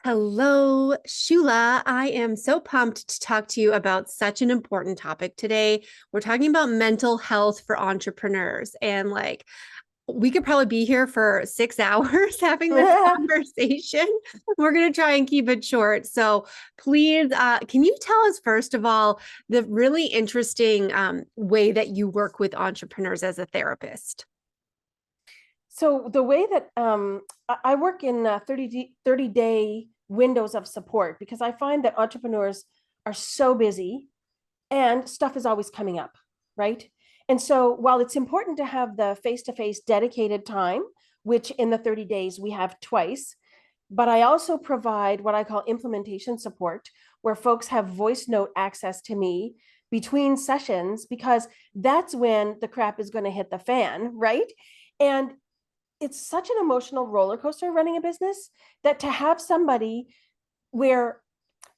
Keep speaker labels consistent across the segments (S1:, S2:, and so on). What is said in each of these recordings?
S1: Hello, Shula. I am so pumped to talk to you about such an important topic today. We're talking about mental health for entrepreneurs. And we could probably be here for 6 hours having this conversation. We're going to try and keep it short. So please, can you tell us, first of all, the really interesting way that you work with entrepreneurs as a therapist?
S2: So the way that I work in 30-day windows of support, because I find that entrepreneurs are so busy and stuff is always coming up, right? And so while it's important to have the face-to-face dedicated time, which in the 30 days we have twice, but I also provide what I call implementation support, where folks have voice note access to me between sessions, because that's when the crap is going to hit the fan, right? And it's such an emotional roller coaster running a business, that to have somebody where,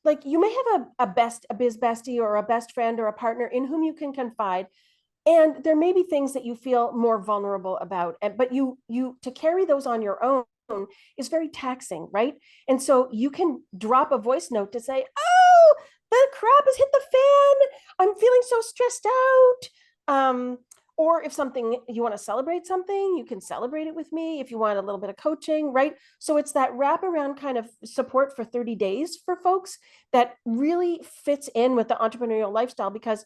S2: like, you may have a biz bestie or a best friend or a partner in whom you can confide, and there may be things that you feel more vulnerable about, but you to carry those on your own is very taxing, right? And so you can drop a voice note to say, oh, the crap has hit the fan, I'm feeling so stressed out. Or if something, you want to celebrate something, you can celebrate it with me. If you want a little bit of coaching, right? So it's that wraparound kind of support for 30 days for folks that really fits in with the entrepreneurial lifestyle. Because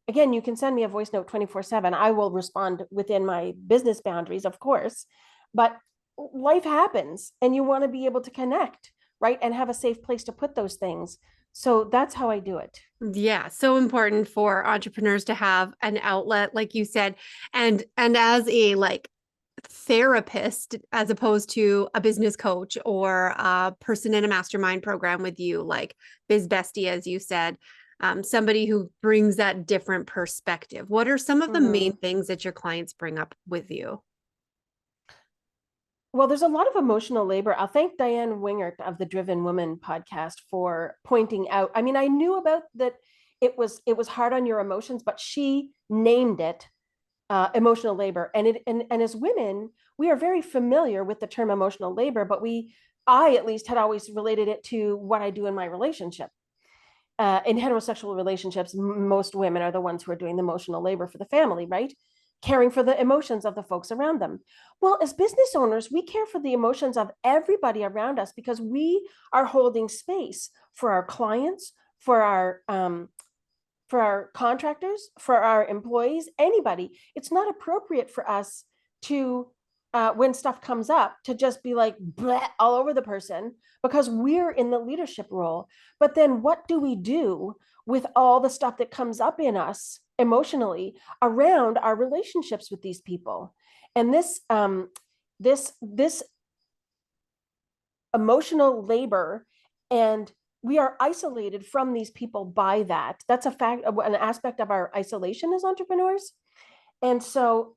S2: again, you can send me a voice note 24/7. I will respond within my business boundaries, of course, but life happens and you want to be able to connect, right? And have a safe place to put those things. So that's how I do it.
S1: Yeah, so important for entrepreneurs to have an outlet, like you said, and as a therapist, as opposed to a business coach or a person in a mastermind program with you, like biz bestie, as you said, somebody who brings that different perspective. What are some of the main
S2: Mm-hmm.
S1: things that your clients bring up with you?
S2: Well, there's a lot of emotional labor. I'll thank Diane Wingert of the Driven Woman podcast for pointing out. I mean, I knew about that it was hard on your emotions, but she named it emotional labor. And as women, we are very familiar with the term emotional labor, but I at least had always related it to what I do in my relationship. In heterosexual relationships, most women are the ones who are doing the emotional labor for the family, right? Caring for the emotions of the folks around them. Well, as business owners, we care for the emotions of everybody around us, because we are holding space for our clients, for our contractors, for our employees, anybody. It's not appropriate for us to, when stuff comes up, to just be like all over the person, because we're in the leadership role. But then what do we do with all the stuff that comes up in us emotionally around our relationships with these people? And this emotional labor, and we are isolated from these people by that. That's a fact, an aspect of our isolation as entrepreneurs. And so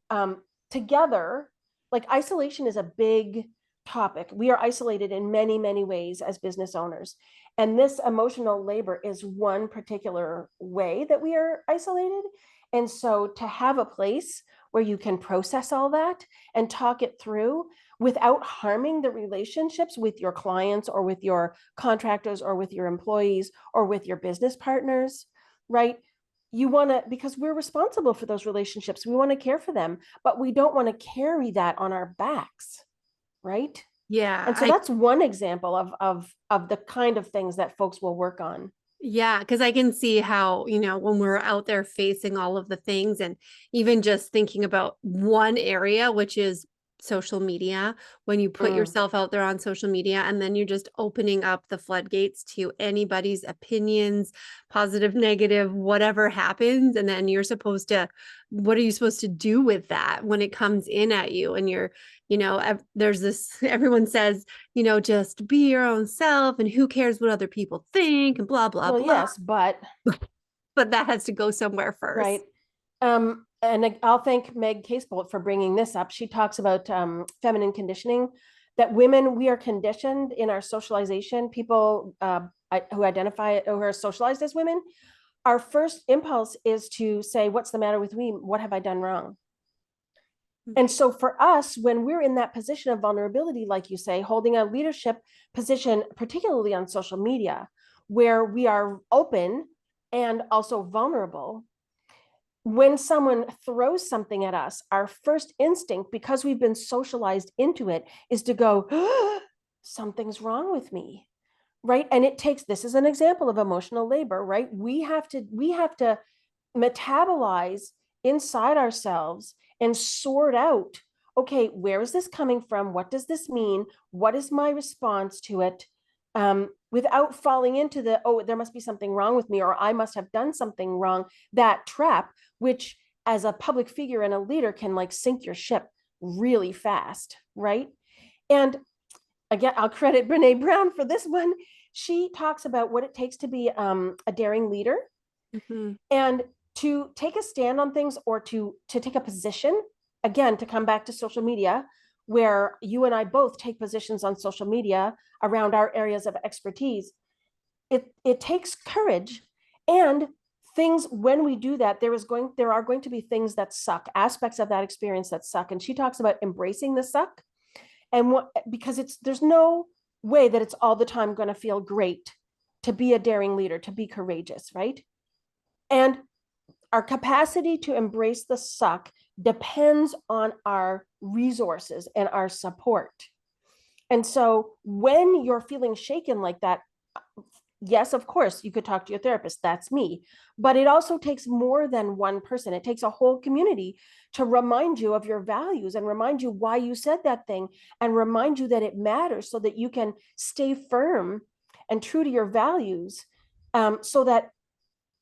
S2: together, like, isolation is a big topic. We are isolated in many, many ways as business owners. And this emotional labor is one particular way that we are isolated. And so to have a place where you can process all that and talk it through without harming the relationships with your clients or with your contractors or with your employees or with your business partners, right? You want to, because we're responsible for those relationships, we want to care for them, but we don't want to carry that on our backs, right?
S1: Yeah,
S2: And so that's one example of the kind of things that folks will work on.
S1: yeah, because I can see how, when we're out there facing all of the things and even just thinking about one area, which is social media, when you put
S2: Mm.
S1: yourself out there on social media and then you're just opening up the floodgates to anybody's opinions, positive, negative, whatever happens. And then what are you supposed to do with that when it comes in at you? And there's this, everyone says, just be your own self and who cares what other people think and blah, blah,
S2: Well,
S1: blah.
S2: yes, but
S1: But that has to go somewhere first.
S2: right. And I'll thank Meg Casebolt for bringing this up. She talks about feminine conditioning, that women, we are conditioned in our socialization. People who identify who are socialized as women, our first impulse is to say, what's the matter with me? What have I done wrong? And so for us, when we're in that position of vulnerability, like you say, holding a leadership position, particularly on social media, where we are open and also vulnerable, when someone throws something at us, our first instinct, because we've been socialized into it, is to go, oh, something's wrong with me. Right. And it takes, this is an example of emotional labor, right? We have to metabolize inside ourselves and sort out, okay, where is this coming from? What does this mean? What is my response to it? Without falling into the, oh, there must be something wrong with me, or I must have done something wrong, that trap, which as a public figure and a leader can like sink your ship really fast, right? And again, I'll credit Brene Brown for this one. She talks about what it takes to be a daring leader, and to take a stand on things, or to take a position. Again, to come back to social media, where you and I both take positions on social media around our areas of expertise. It takes courage, and things, when we do that, there are going to be things that suck, aspects of that experience that suck. And she talks about embracing the suck. And because there's no way that it's all the time going to feel great to be a daring leader, to be courageous, right? And our capacity to embrace the suck depends on our resources and our support. And so when you're feeling shaken like that, yes, of course, you could talk to your therapist. That's me. But it also takes more than one person. It takes a whole community to remind you of your values, and remind you why you said that thing, and remind you that it matters, so that you can stay firm and true to your values, so that,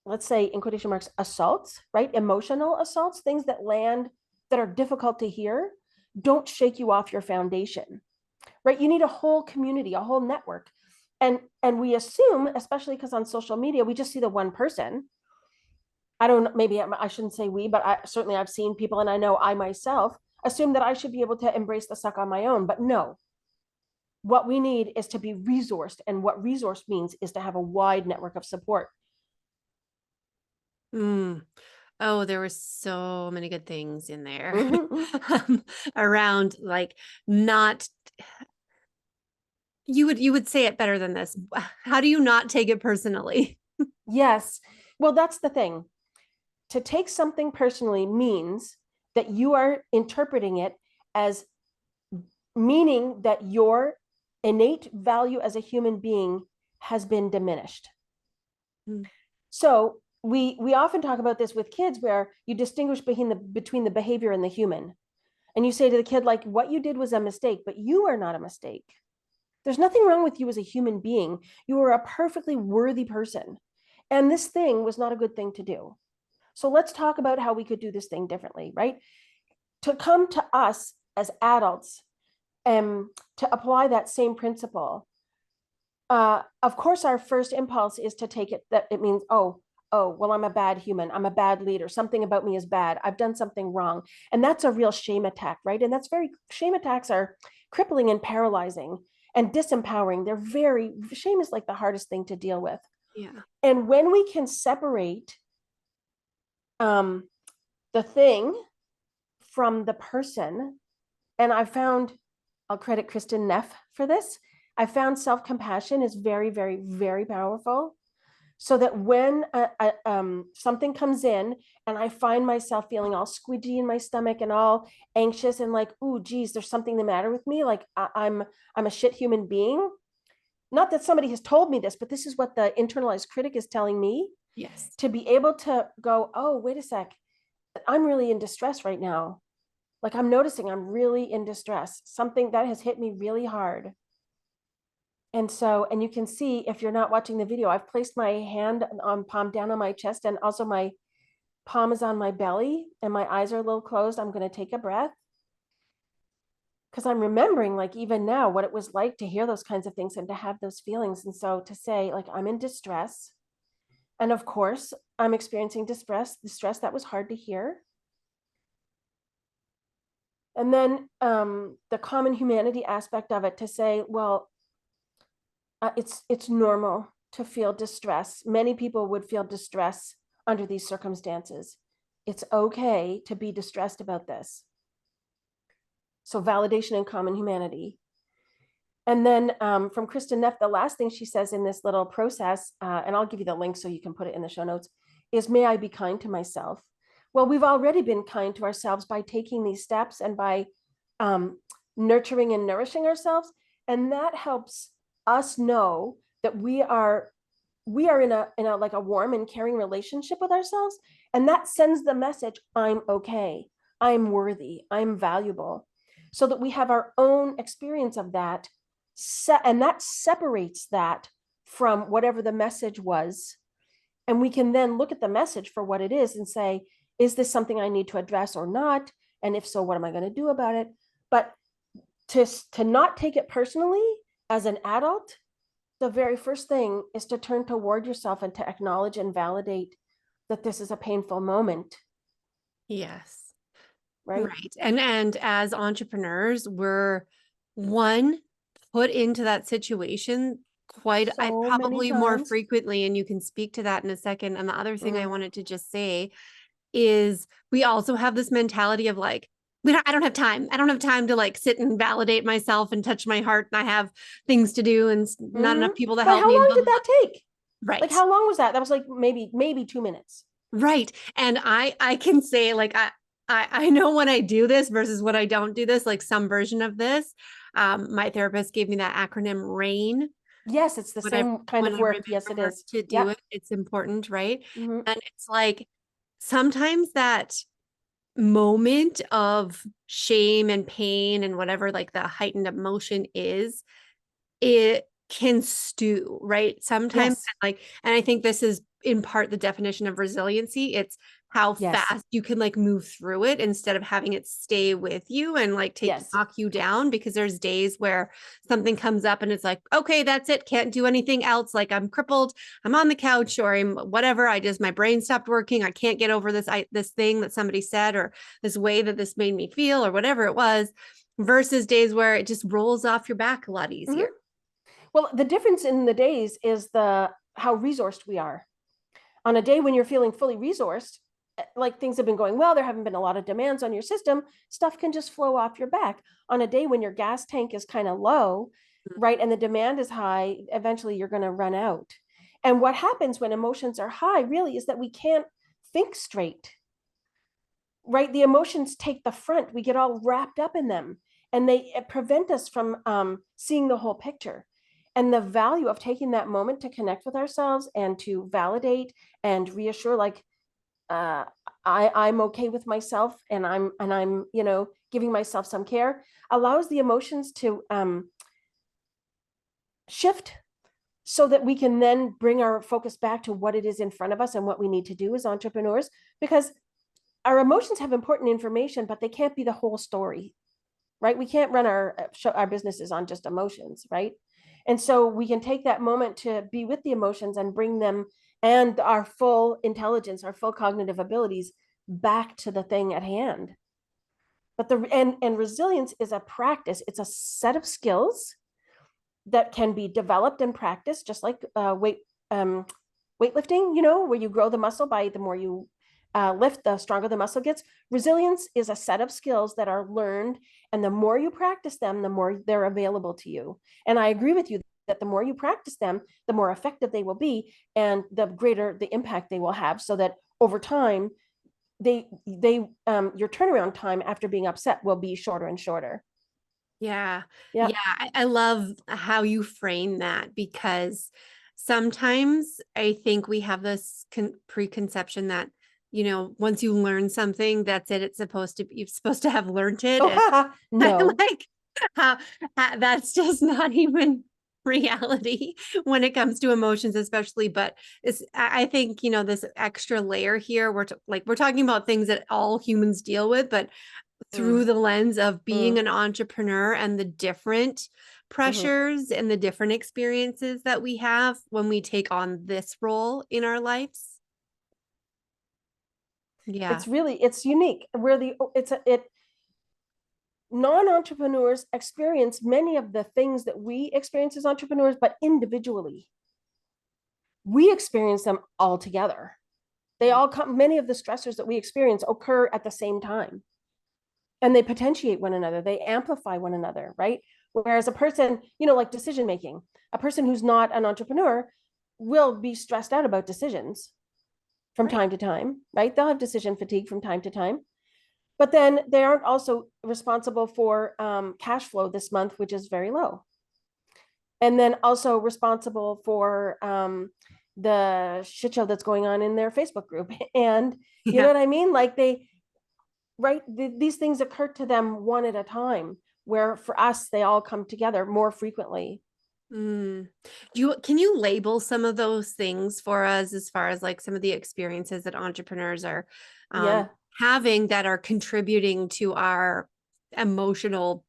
S2: let's say, in quotation marks, assaults, right? Emotional assaults, things that land, that are difficult to hear, don't shake you off your foundation, right? You need a whole community, a whole network. And we assume, especially because on social media, we just see the one person. I don't know, maybe I shouldn't say we, but certainly I've seen people, and I know I myself assume that I should be able to embrace the suck on my own. But no, what we need is to be resourced. And what resource means is to have a wide network of support.
S1: Oh, there were so many good things in there
S2: Mm-hmm.
S1: around like not, you would say it better than this. How do you not take it personally?
S2: Yes. Well, that's the thing. To take something personally means that you are interpreting it as meaning that your innate value as a human being has been diminished. So we often talk about this with kids, where you distinguish between the behavior and the human. And you say to the kid, like, what you did was a mistake, but you are not a mistake. There's nothing wrong with you as a human being. You are a perfectly worthy person. And this thing was not a good thing to do. So let's talk about how we could do this thing differently, right? To come to us as adults and to apply that same principle. Of course, our first impulse is to take it that it means, oh, well, I'm a bad human. I'm a bad leader. Something about me is bad. I've done something wrong. And that's a real shame attack, right? And shame attacks are crippling and paralyzing and disempowering. Shame is like the hardest thing to deal with.
S1: Yeah.
S2: And when we can separate the thing from the person, and I'll credit Kristen Neff for this. I found self-compassion is very, very, very powerful. So that when something comes in and I find myself feeling all squidgy in my stomach and all anxious and like, ooh, geez, there's something the matter with me. Like I'm a shit human being. Not that somebody has told me this, but this is what the internalized critic is telling me.
S1: Yes.
S2: To be able to go, oh, wait a sec, I'm really in distress right now. Like I'm noticing I'm really in distress. Something that has hit me really hard. And so, and you can see, if you're not watching the video, I've placed my hand on palm down on my chest, and also my palm is on my belly and my eyes are a little closed. I'm going to take a breath, because I'm remembering, like, even now, what it was like to hear those kinds of things and to have those feelings. And so to say, like, I'm in distress. And of course, I'm experiencing distress that was hard to hear. And then the common humanity aspect of it, to say, well, it's normal to feel distress. Many people would feel distress under these circumstances. It's okay to be distressed about this. So validation and common humanity. And then from Kristen Neff, the last thing she says in this little process, and I'll give you the link so you can put it in the show notes, is may I be kind to myself. Well, we've already been kind to ourselves by taking these steps and by nurturing and nourishing ourselves. And that helps us know that we are in a like a warm and caring relationship with ourselves. And that sends the message, I'm okay, I'm worthy, I'm valuable. So that we have our own experience of that, and that separates that from whatever the message was. And we can then look at the message for what it is and say, is this something I need to address or not? And if so, what am I going to do about it? But to not take it personally as an adult, the very first thing is to turn toward yourself and to acknowledge and validate that this is a painful moment.
S1: Yes.
S2: Right.
S1: Right. And as entrepreneurs, we're one put into that situation I
S2: So many
S1: probably more
S2: times.
S1: frequently, and you can speak to that in a second. And the other thing I wanted to just say is we also have this mentality of like, I don't have time. I don't have time to like sit and validate myself and touch my heart. And I have things to do and not enough people to
S2: But
S1: help
S2: how
S1: me. And
S2: long
S1: blah,
S2: did
S1: blah, blah.
S2: that take? Like,
S1: Right.
S2: how long was that? That was like maybe 2 minutes.
S1: Right. And I can say like I know when I do this versus when I don't do this, like some version of this. My therapist gave me that acronym RAIN.
S2: Yes, it's the same kind
S1: When
S2: of
S1: I
S2: work. Yes, it
S1: remember
S2: is.
S1: to do
S2: Yep.
S1: it, it's important, right?
S2: Mm-hmm.
S1: And it's like sometimes that moment of shame and pain and whatever like the heightened emotion is, it can stew, right? Sometimes
S2: Yes.
S1: like, and I think this is in part the definition of resiliency. It's how
S2: Yes.
S1: fast you can like move through it instead of having it stay with you and like
S2: Yes.
S1: knock you down, because there's days where something comes up and it's like, okay, that's it, can't do anything else, like I'm crippled, I'm on the couch, or I'm whatever, my brain stopped working, I can't get over this thing that somebody said, or this way that this made me feel, or whatever it was, versus days where it just rolls off your back a lot easier.
S2: Mm-hmm. Well, the difference in the days is the how resourced we are. On a day when you're feeling fully resourced, like things have been going well, there haven't been a lot of demands on your system, stuff can just flow off your back. On a day when your gas tank is kind of low, right, and the demand is high, eventually you're going to run out. And what happens when emotions are high really is that we can't think straight, right? The emotions take the front. We get all wrapped up in them, and they prevent us from seeing the whole picture. And the value of taking that moment to connect with ourselves and to validate and reassure, like, uh, I'm okay with myself, and I'm giving myself some care, allows the emotions to shift, so that we can then bring our focus back to what it is in front of us and what we need to do as entrepreneurs. Because our emotions have important information, but they can't be the whole story, right? We can't run our businesses on just emotions, right? And so we can take that moment to be with the emotions and bring them and our full intelligence, our full cognitive abilities back to the thing at hand. But and resilience is a practice. It's a set of skills that can be developed and practiced, just like weightlifting, where you grow the muscle by the more you lift, the stronger the muscle gets. Resilience is a set of skills that are learned, and the more you practice them, the more they're available to you. And I agree with you that the more you practice them, the more effective they will be, and the greater the impact they will have. So that over time, your turnaround time after being upset will be shorter and shorter.
S1: Yeah.
S2: Yeah.
S1: Yeah. I love how you frame that, because sometimes I think we have this preconception that, once you learn something, that's it. You're supposed to have learned it. And
S2: Oh,
S1: I'm
S2: no.
S1: like, that's just not even reality when it comes to emotions, especially. But I think, this extra layer here, we're talking about things that all humans deal with, but through
S2: Mm,
S1: the lens of being
S2: mm,
S1: an entrepreneur and the different
S2: mhm.
S1: pressures and the different experiences that we have when we take on this role in our lives. Yeah.
S2: It's unique. Where the it's a, it Non-entrepreneurs experience many of the things that we experience as entrepreneurs, but individually. We experience them all together. They all come, many of the stressors that we experience occur at the same time. and they potentiate one another, they amplify one another, right? Whereas a person, like decision making, a person who's not an entrepreneur will be stressed out about decisions from
S1: Right.
S2: time to time, right? They'll have decision fatigue from time to time, but then they aren't also responsible for cash flow this month, which is very low, and then also responsible for the shit show that's going on in their Facebook group. And you know
S1: Yeah.
S2: what I mean? Like right, these things occur to them one at a time, where for us, they all come together more frequently.
S1: Mm. Can you label some of those things for us as far as like some of the experiences that entrepreneurs are
S2: Yeah,
S1: having that are contributing to our emotional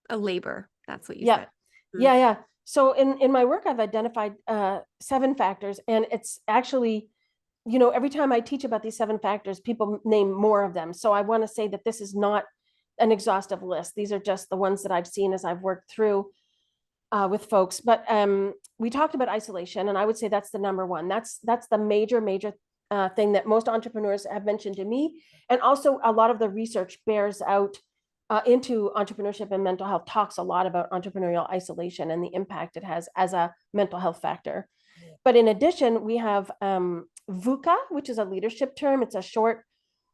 S1: labor? That's what you
S2: yeah,
S1: said. Mm.
S2: yeah. So in my work, I've identified 7 factors, and it's actually, every time I teach about these 7 factors, people name more of them. So I want to say that this is not an exhaustive list. These are just the ones that I've seen as I've worked through with folks. But we talked about isolation, and I would say that's the number one. That's the major thing that most entrepreneurs have mentioned to me, and also a lot of the research bears out into entrepreneurship and mental health, talks a lot about entrepreneurial isolation and the impact it has as a mental health factor. But in addition, we have VUCA, which is a leadership term. It's a short,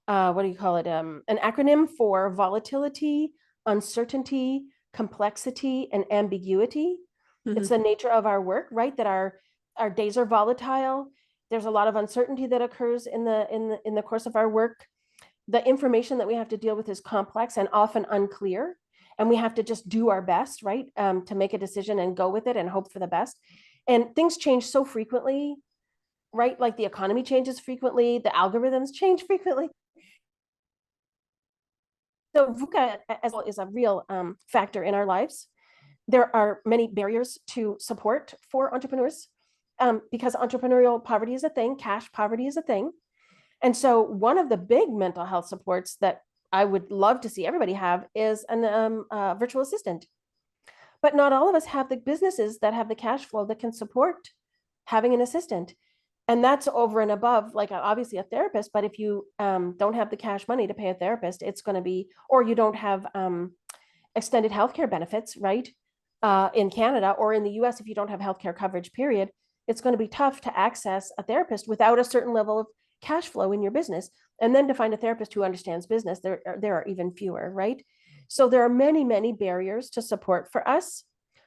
S2: what do you call it? An acronym for volatility, uncertainty, complexity, and ambiguity. It's
S1: Mhm.
S2: the nature of our work, right? That our days are volatile. There's a lot of uncertainty that occurs in the course of our work. The information that we have to deal with is complex and often unclear, and we have to just do our best, right, to make a decision and go with it and hope for the best. And things change so frequently, right? Like the economy changes frequently, the algorithms change frequently. So VUCA as well is a real factor in our lives. There are many barriers to support for entrepreneurs, because entrepreneurial poverty is a thing, cash poverty is a thing. And so one of the big mental health supports that I would love to see everybody have is a virtual assistant. But not all of us have the businesses that have the cash flow that can support having an assistant. And that's over and above, like obviously a therapist. But if you don't have the cash money to pay a therapist, it's going to be, or you don't have extended healthcare benefits, right? In Canada or in the US, if you don't have healthcare coverage, period, it's going to be tough to access a therapist without a certain level of cash flow in your business. And then to find a therapist who understands business, there are even fewer, right? So there are many barriers to support for us.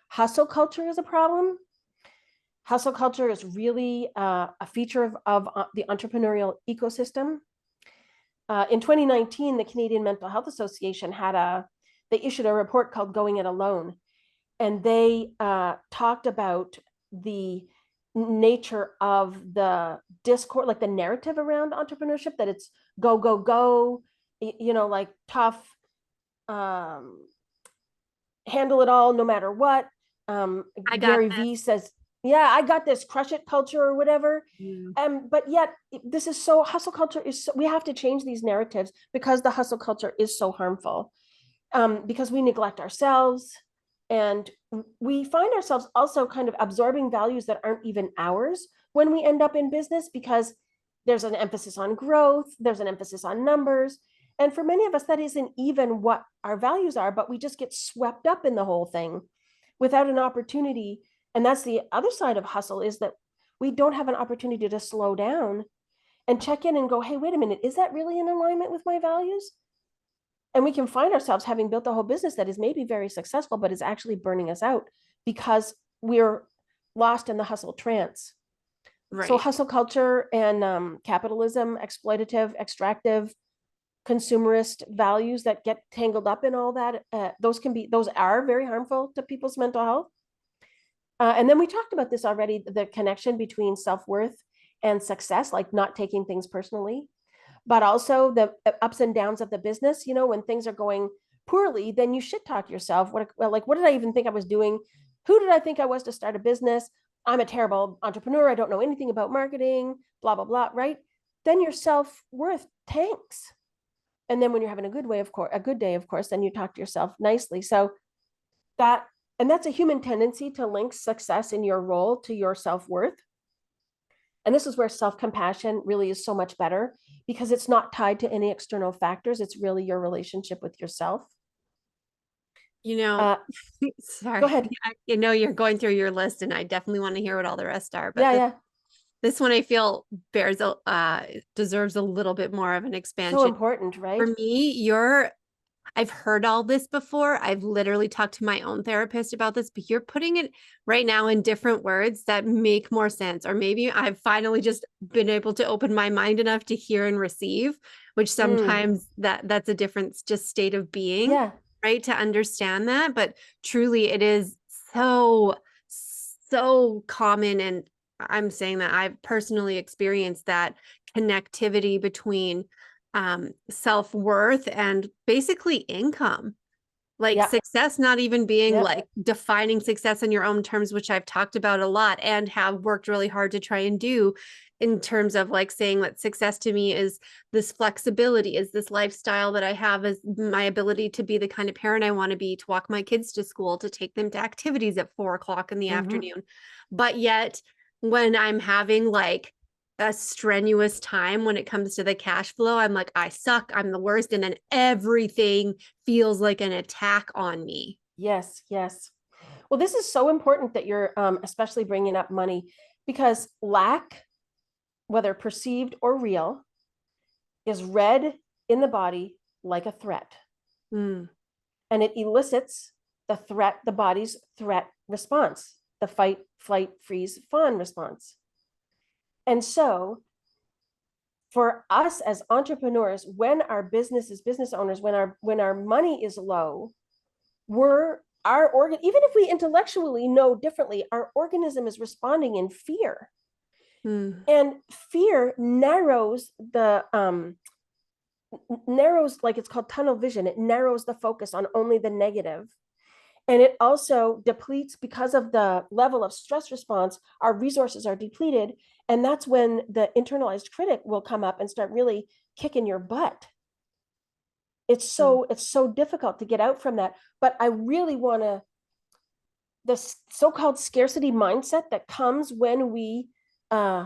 S2: Hustle culture is a problem. Hustle culture is really a feature of the entrepreneurial ecosystem. In 2019, the Canadian Mental Health Association they issued a report called Going It Alone. And they talked about the nature of the discourse, like the narrative around entrepreneurship, that it's go, go, go, like tough, um, handle it all no matter what.
S1: I got
S2: Gary
S1: this.
S2: Vee says, yeah, I got this, crush it culture or whatever.
S1: Mm.
S2: But yet this is hustle culture we have to change these narratives because the hustle culture is so harmful, because we neglect ourselves, and we find ourselves also kind of absorbing values that aren't even ours when we end up in business, because there's an emphasis on growth, there's an emphasis on numbers. And for many of us, that isn't even what our values are, but we just get swept up in the whole thing without an opportunity. And that's the other side of hustle, is that we don't have an opportunity to slow down and check in and go, hey, wait a minute, is that really in alignment with my values? And we can find ourselves having built a whole business that is maybe very successful, but is actually burning us out because we're lost in the hustle trance. So
S1: Right.
S2: hustle culture and capitalism, exploitative, extractive, consumerist values that get tangled up in all that, those are very harmful to people's mental health. And then we talked about this already, the connection between self-worth and success, like not taking things personally, but also the ups and downs of the business. When things are going poorly, then you shit talk yourself. What did I even think I was doing? Who did I think I was to start a business? I'm a terrible entrepreneur. I don't know anything about marketing, blah, blah, blah, right? Then your self-worth tanks. And then when you're having a good day, of course, then you talk to yourself nicely. So that, and that's a human tendency to link success in your role to your self-worth. And this is where self-compassion really is so much better, because it's not tied to any external factors. It's really your relationship with yourself.
S1: You know,
S2: Uh, Go
S1: sorry,
S2: ahead.
S1: you know, you're going through your list and I definitely want to hear what all the rest are, but
S2: Yeah, yeah.
S1: this one I feel deserves a little bit more of an
S2: So
S1: expansion.
S2: important,
S1: For
S2: right?
S1: me, I've heard all this before. I've literally talked to my own therapist about this, but you're putting it right now in different words that make more sense. Or maybe I've finally just been able to open my mind enough to hear and receive, which
S2: Mm,
S1: sometimes that's a different just state of being,
S2: yeah,
S1: right? To understand that. But truly it is so, so common. And I'm saying that I've personally experienced that connectivity between self-worth and basically income. Like
S2: yeah,
S1: success not even being
S2: yeah.
S1: like defining success in your own terms, which I've talked about a lot and have worked really hard to try and do in terms of like saying that success to me is this flexibility, is this lifestyle that I have, is my ability to be the kind of parent I want to be, to walk my kids to school, to take them to activities at 4 o'clock in the
S2: Mm-hmm.
S1: afternoon. But yet when I'm having like a strenuous time when it comes to the cash flow, I'm like, I suck, I'm the worst. And then everything feels like an attack on me.
S2: Yes, yes. Well, this is so important that you're especially bringing up money, because lack, whether perceived or real, is read in the body like a threat.
S1: Mm,
S2: And it elicits the body's threat response, the fight, flight, freeze, fawn response. And so for us as entrepreneurs, when our business owners, when our money is low, we're our organ, even if we intellectually know differently, our organism is responding in fear.
S1: mm,
S2: And fear narrows, like it's called tunnel vision. It narrows the focus on only the negative. And it also depletes, because of the level of stress response, our resources are depleted. And that's when the internalized critic will come up and start really kicking your butt.
S1: mm.
S2: It's so difficult to get out from that. But I really want to, the so-called scarcity mindset that comes when we uh,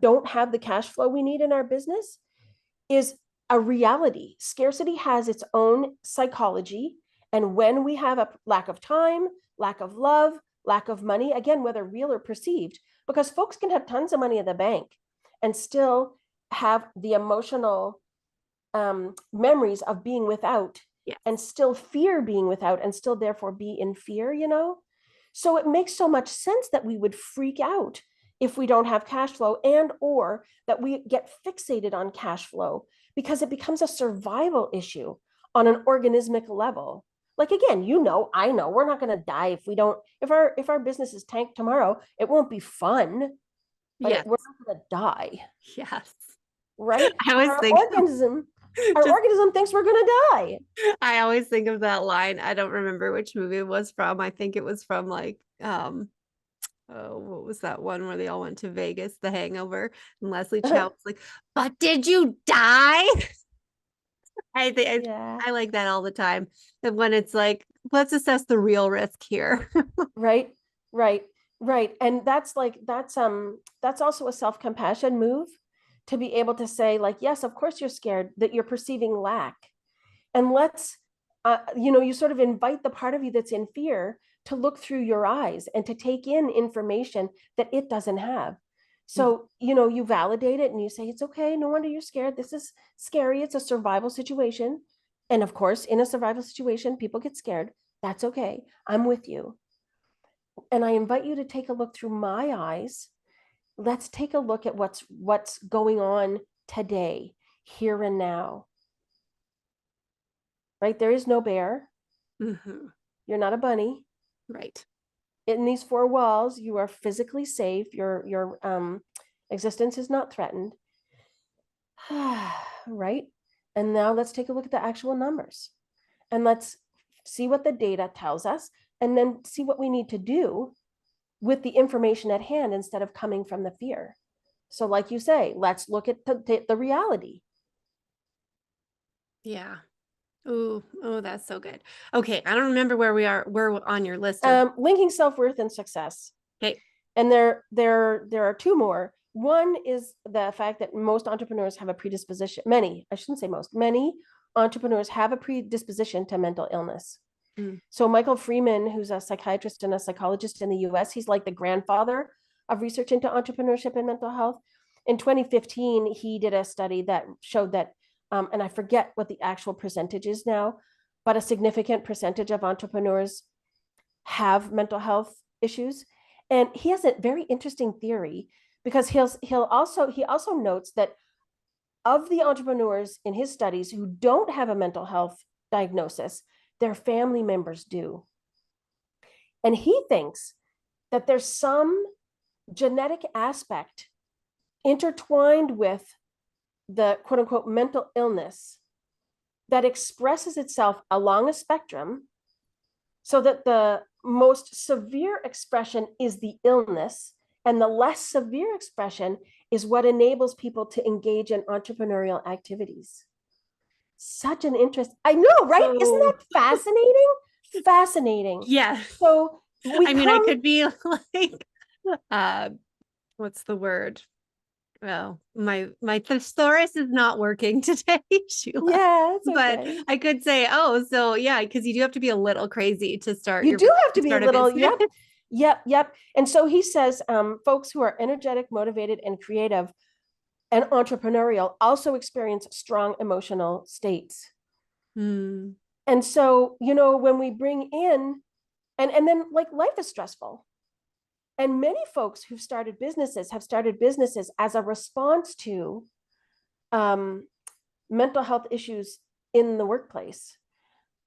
S2: don't have the cash flow we need in our business is a reality. Scarcity has its own psychology. And when we have a lack of time, lack of love, lack of money, again, whether real or perceived, because folks can have tons of money in the bank and still have the emotional memories of being without,
S1: Yes.
S2: and still fear being without, and still therefore be in fear. So it makes so much sense that we would freak out if we don't have cash flow, and or that we get fixated on cash flow, because it becomes a survival issue on an organismic level. Like, again, I know we're not going to die if we don't, if our business is tanked tomorrow. It won't be fun, but
S1: Yes.
S2: we're not going to die,
S1: Yes.
S2: right?
S1: I
S2: But
S1: always think
S2: our
S1: just
S2: organism thinks we're going to die.
S1: I always think of that line. I don't remember which movie it was from. I think it was from like oh, what was that one where they all went to Vegas, The Hangover, and Leslie Chow was like, "But did you die?" I think
S2: Yeah.
S1: I like that all the time. And when it's like, let's assess the real risk here.
S2: Right, right, right. And that's also a self-compassion move, to be able to say, like, yes, of course you're scared, that you're perceiving lack. And let's you sort of invite the part of you that's in fear to look through your eyes and to take in information that it doesn't have. So you validate it and you say, it's okay, no wonder you're scared, this is scary, it's a survival situation. And of course, in a survival situation, people get scared. That's okay, I'm with you. And I invite you to take a look through my eyes. Let's take a look at what's going on today, here and now. Right? There is no bear.
S1: Mhm.
S2: You're not a bunny.
S1: Right.
S2: In these four walls, you are physically safe. Your existence is not threatened. Right? And now let's take a look at the actual numbers, and let's see what the data tells us, and then see what we need to do with the information at hand, instead of coming from the fear. So, like you say, let's look at the reality.
S1: Yeah. Ooh, oh, that's so good. Okay, I don't remember where we are. We're on your list of
S2: Linking self-worth and success.
S1: okay.
S2: And there are two more. One is the fact that most entrepreneurs have a predisposition, many, I shouldn't say most, many entrepreneurs have a predisposition to mental illness.
S1: Mm.
S2: So Michael Freeman, who's a psychiatrist and a psychologist in the US, he's like the grandfather of research into entrepreneurship and mental health. In 2015, he did a study that showed that, and I forget what the actual percentage is now, but a significant percentage of entrepreneurs have mental health issues. And he has a very interesting theory because he also notes that of the entrepreneurs in his studies who don't have a mental health diagnosis, their family members do. And he thinks that there's some genetic aspect intertwined with the quote unquote mental illness that expresses itself along a spectrum, so that the most severe expression is the illness, and the less severe expression is what enables people to engage in entrepreneurial activities. Such an interest. I know, right? Isn't
S1: So,
S2: that fascinating? Fascinating.
S1: yeah.
S2: So we
S1: I mean, I
S2: come,
S1: could be like, uh, what's the word? Well, my thesaurus is not working today, Sheila.
S2: yeah, it's
S1: But
S2: okay.
S1: I could say, oh, so yeah, because you do have to be a little crazy to
S2: You do have to be a
S1: start a
S2: little,
S1: business.
S2: yep, yep, yep. And so he says, folks who are energetic, motivated, and creative and entrepreneurial also experience strong emotional states.
S1: Hmm.
S2: And so, when we bring in, and then like life is stressful. And many folks who've started businesses have started businesses as a response to um, mental health issues in the workplace,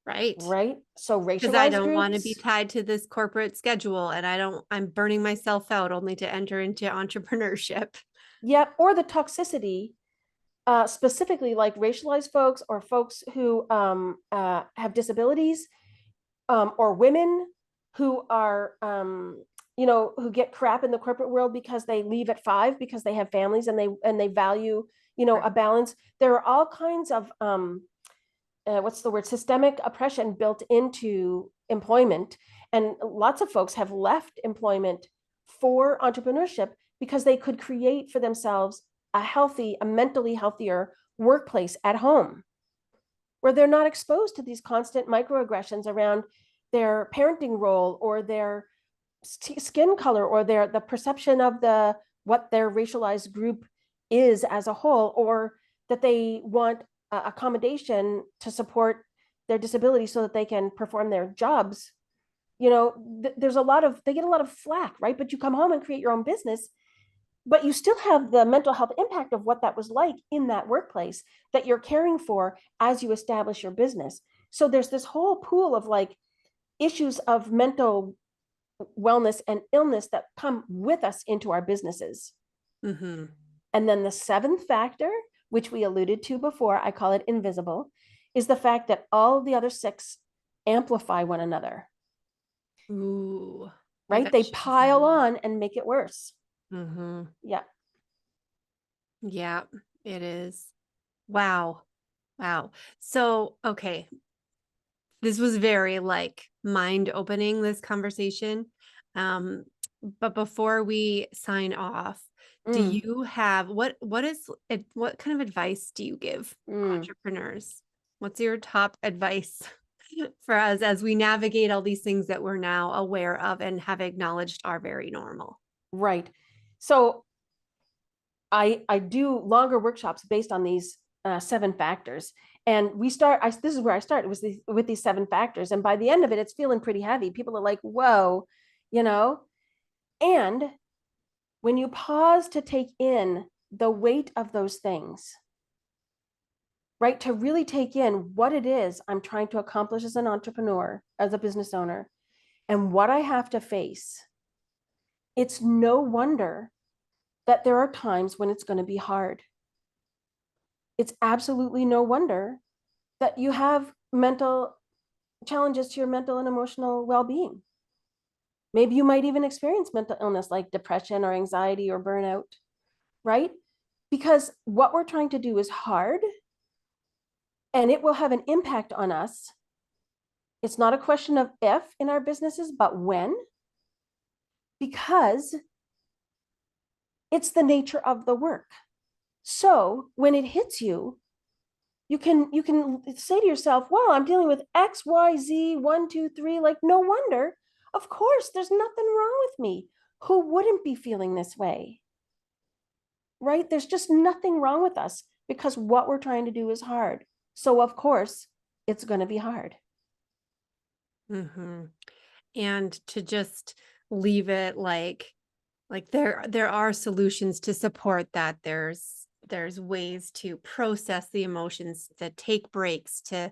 S1: Right.
S2: right? So
S1: Because I
S2: racialized
S1: don't want to be
S2: groups,
S1: tied to this corporate schedule and I'm burning myself out only to enter into entrepreneurship.
S2: yeah, or the toxicity, specifically like racialized folks or folks who have disabilities, or women who are, who get crap in the corporate world because they leave at 5 because they have families and they value, a balance. There are all kinds of what's the word, systemic oppression built into employment, and lots of folks have left employment for entrepreneurship because they could create for themselves a mentally healthier workplace at home where they're not exposed to these constant microaggressions around their parenting role or their skin color or the perception of what their racialized group is as a whole, or that they want accommodation to support their disability so that they can perform their jobs. There's they get a lot of flack, right? But you come home and create your own business, but you still have the mental health impact of what that was like in that workplace that you're caring for as you establish your business. So there's this whole pool of like issues of mental wellness and illness that come with us into our businesses.
S1: Mm-hmm.
S2: And then the seventh factor, which we alluded to before, I call it invisible, is the fact that all the other 6 amplify one another.
S1: Ooh, I
S2: Right?
S1: bet
S2: They
S1: she
S2: pile on and make it worse.
S1: Mm-hmm.
S2: Yeah.
S1: Yeah, it is. Wow. Wow. So, okay, this was very like mind opening, this conversation. Um, but before we sign off, do
S2: Mm,
S1: you have what kind of advice do you give
S2: mm.
S1: entrepreneurs? What's your top advice for us as we navigate all these things that we're now aware of and have acknowledged are very normal?
S2: Right. So I do longer workshops based on these 7 factors. And this is where I started with these 7 factors. And by the end of it, it's feeling pretty heavy. People are like, whoa, you know? And when you pause to take in the weight of those things, right? To really take in what it is I'm trying to accomplish as an entrepreneur, as a business owner, and what I have to face, it's no wonder that there are times when it's going to be hard. It's absolutely no wonder that you have mental challenges to your mental and emotional well-being. Maybe you might even experience mental illness like depression or anxiety or burnout, right? Because what we're trying to do is hard and it will have an impact on us. It's not a question of if in our businesses, but when. Because It's the nature of the work. So when it hits you, you can say to yourself, well, I'm dealing with X, Y, Z, one, two, three. Like, no wonder. Of course, there's nothing wrong with me. Who wouldn't be feeling this way? Right? There's just nothing wrong with us because what we're trying to do is hard. So of course, it's going to be hard.
S1: Hmm. And to just leave it like there are solutions to support that. There's ways to process the emotions, to take breaks, to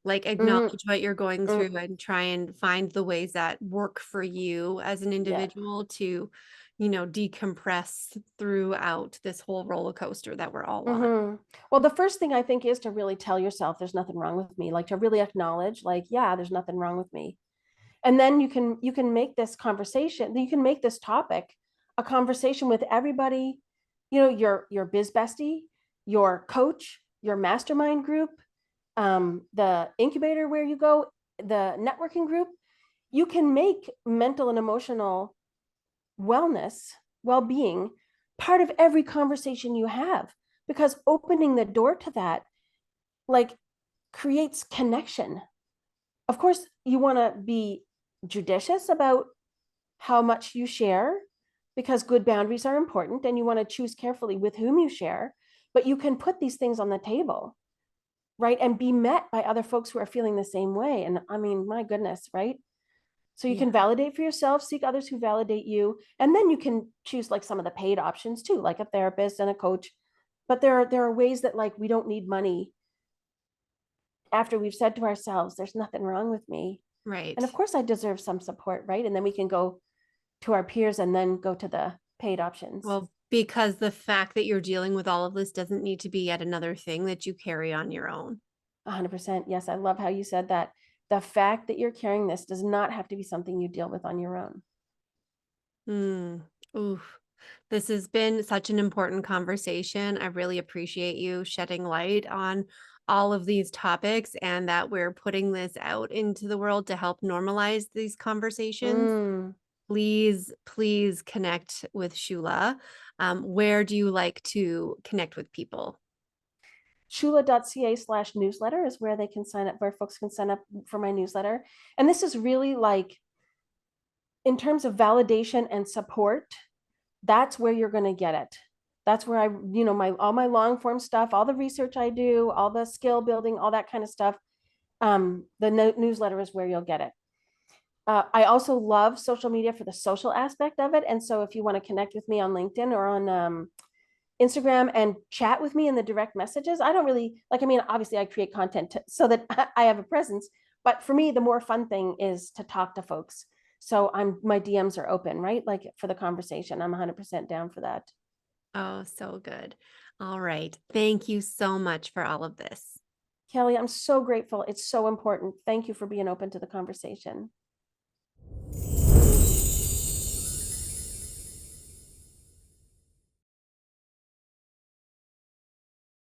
S1: like
S2: Mm-hmm.
S1: acknowledge what you're going
S2: Mm,
S1: through and try and find the ways that work for you as an
S2: yeah.
S1: individual to, decompress throughout this whole roller coaster that we're all on.
S2: Well, the first thing I think is to really tell yourself there's nothing wrong with me, like to really acknowledge, like, yeah, there's nothing wrong with me. And then you can make this conversation, you can make this topic a conversation with everybody, your biz bestie, your coach, your mastermind group, the incubator where you go, the networking group. You can make mental and emotional wellness, well-being part of every conversation you have, because opening the door to that, like, creates connection. Of course, you want to be judicious about how much you share, because good boundaries are important and you want to choose carefully with whom you share, but you can put these things on the table, right, and be met by other folks who are feeling the same way. And I mean, my goodness, right? So you
S1: Yeah.
S2: can validate for yourself, seek others who validate you, and then you can choose like some of the paid options too, like a therapist and a coach. But there are ways that, like, we don't need money after we've said to ourselves, there's nothing wrong with me. And of
S1: Right.
S2: course I deserve some support, right? And then we can go to our peers and then go to the paid options.
S1: Well, because the fact that you're dealing with all of this doesn't need to be yet another thing that you carry on your own.
S2: 100%. Yes, I love how you said that. The fact that you're carrying this does not have to be something you deal with on your own.
S1: Mm. Oof. This has been such an important conversation. I really appreciate you shedding light on all of these topics and that we're putting this out into the world to help normalize these conversations.
S2: Mm.
S1: Please, please connect with Shula. Where do you like to connect with people?
S2: Shula.ca/newsletter is where they can sign up, where folks can sign up for my newsletter. And this is really like, in terms of validation and support, that's where you're going to get it. That's where my all my long form stuff, all the research I do, all the skill building, all that kind of stuff. The newsletter is where you'll get it. I also love social media for the social aspect of it. And so if you want to connect with me on LinkedIn or on Instagram and chat with me in the direct messages, I don't really like, I mean, obviously I create content so that I have a presence. But for me, the more fun thing is to talk to folks. So my DMs are open, right? Like, for the conversation, I'm 100% down for that.
S1: Oh, so good. All right. Thank you so much for all of this.
S2: Kelly, I'm so grateful. It's so important. Thank you for being open to the conversation.